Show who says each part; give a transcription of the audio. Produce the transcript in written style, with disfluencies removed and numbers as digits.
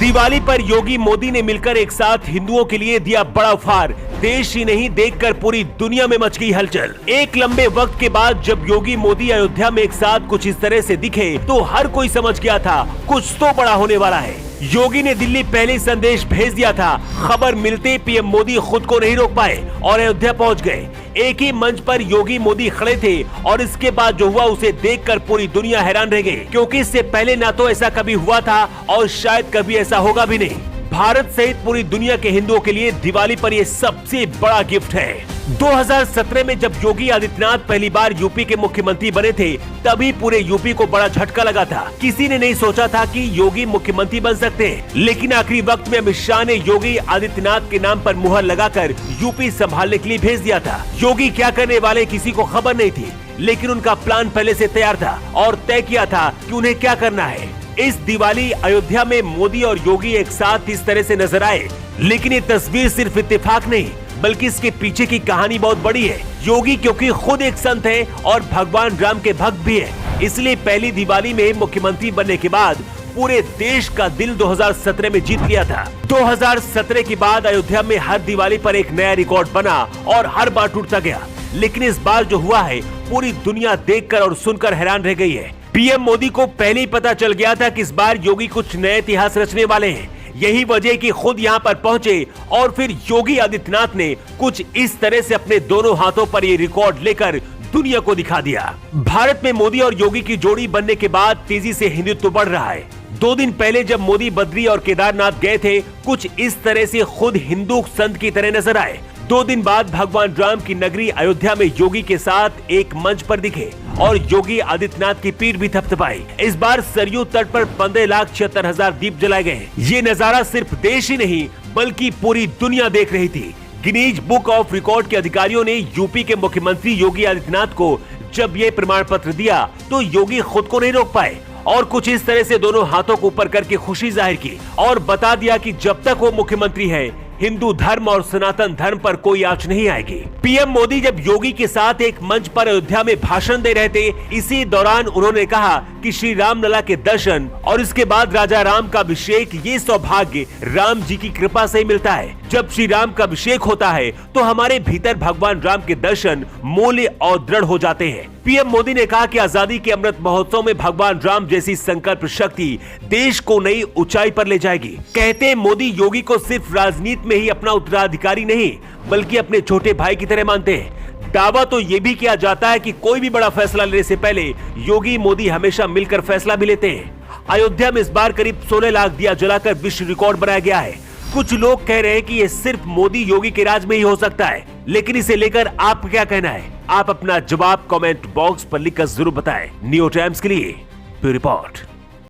Speaker 1: दिवाली पर योगी मोदी ने मिलकर एक साथ हिंदुओं के लिए दिया बड़ा उपहार। देश ही नहीं देखकर पूरी दुनिया में मच गई हलचल। एक लंबे वक्त के बाद जब योगी मोदी अयोध्या में एक साथ कुछ इस तरह से दिखे तो हर कोई समझ गया था कुछ तो बड़ा होने वाला है। योगी ने दिल्ली पहले संदेश भेज दिया था। खबर मिलते पीएम मोदी खुद को नहीं रोक पाए और अयोध्या पहुंच गए। एक ही मंच पर योगी मोदी खड़े थे और इसके बाद जो हुआ उसे देखकर पूरी दुनिया हैरान रह गई, क्योंकि इससे पहले ना तो ऐसा कभी हुआ था और शायद कभी ऐसा होगा भी नहीं। भारत सहित पूरी दुनिया के हिंदुओं के लिए दिवाली पर यह सबसे बड़ा गिफ्ट है। 2017 में जब योगी आदित्यनाथ पहली बार यूपी के मुख्यमंत्री बने थे तभी पूरे यूपी को बड़ा झटका लगा था। किसी ने नहीं सोचा था कि योगी मुख्यमंत्री बन सकते हैं, लेकिन आखिरी वक्त में अमित शाह ने योगी आदित्यनाथ के नाम पर मुहर लगाकर यूपी संभालने के लिए भेज दिया था। योगी क्या करने वाले किसी को खबर नहीं थी, लेकिन उनका प्लान पहले से तैयार था और तय किया था कि उन्हें क्या करना है। इस दिवाली अयोध्या में मोदी और योगी एक साथ इस तरह से नजर आए, लेकिन ये तस्वीर सिर्फ इत्तेफाक नहीं बल्कि इसके पीछे की कहानी बहुत बड़ी है। योगी क्योंकि खुद एक संत है और भगवान राम के भक्त भी है, इसलिए पहली दिवाली में मुख्यमंत्री बनने के बाद पूरे देश का दिल 2017 में जीत लिया था। 2017 के बाद अयोध्या में हर दिवाली पर एक नया रिकॉर्ड बना और हर बार टूटता गया, लेकिन इस बार जो हुआ है पूरी दुनिया देखकर और सुनकर हैरान रह गई है। पीएम मोदी को पहले ही पता चल गया था कि इस बार योगी कुछ नए इतिहास रचने वाले हैं। यही वजह कि खुद यहाँ पर पहुँचे और फिर योगी आदित्यनाथ ने कुछ इस तरह से अपने दोनों हाथों पर ये रिकॉर्ड लेकर दुनिया को दिखा दिया। भारत में मोदी और योगी की जोड़ी बनने के बाद तेजी से हिंदुत्व बढ़ रहा है। 2 दिन पहले जब मोदी बद्री और केदारनाथ गए थे कुछ इस तरह से खुद हिंदू संत की तरह नजर आए। 2 दिन बाद भगवान राम की नगरी अयोध्या में योगी के साथ एक मंच पर दिखे और योगी आदित्यनाथ की पीठ भी थपथपाई। इस बार सरयू तट पर 15,76,000 दीप जलाए गए। ये नजारा सिर्फ देश ही नहीं बल्कि पूरी दुनिया देख रही थी। गिनीज बुक ऑफ रिकॉर्ड के अधिकारियों ने यूपी के मुख्यमंत्री योगी आदित्यनाथ को जब ये प्रमाण पत्र दिया तो योगी खुद को नहीं रोक पाए और कुछ इस तरह से दोनों हाथों को ऊपर करके खुशी जाहिर की और बता दिया कि जब तक वो मुख्यमंत्री है हिंदू धर्म और सनातन धर्म पर कोई आंच नहीं आएगी। पीएम मोदी जब योगी के साथ एक मंच पर अयोध्या में भाषण दे रहे थे, इसी दौरान उन्होंने कहा कि श्री राम लला के दर्शन और इसके बाद राजा राम का अभिषेक ये सौभाग्य राम जी की कृपा से ही मिलता है। जब श्री राम का अभिषेक होता है तो हमारे भीतर भगवान राम के दर्शन मूल्य और दृढ़ हो जाते हैं। पीएम मोदी ने कहा कि आजादी के अमृत महोत्सव में भगवान राम जैसी संकल्प शक्ति देश को नई ऊंचाई पर ले जाएगी। कहते हैं मोदी योगी को सिर्फ राजनीति में ही अपना उत्तराधिकारी नहीं बल्कि अपने छोटे भाई की तरह मानते हैं। दावा तो ये भी किया जाता है कि कोई भी बड़ा फैसला लेने से पहले योगी मोदी हमेशा मिलकर फैसला भी लेते हैं। अयोध्या में इस बार करीब 16 लाख दिया जलाकर विश्व रिकॉर्ड बनाया गया है। कुछ लोग कह रहे हैं कि ये सिर्फ मोदी योगी के राज में ही हो सकता है, लेकिन इसे लेकर आप क्या कहना है? आप अपना जवाब कमेंट बॉक्स पर लिखकर जरूर बताएं। न्यू टाइम्स के लिए ब्यूरो रिपोर्ट।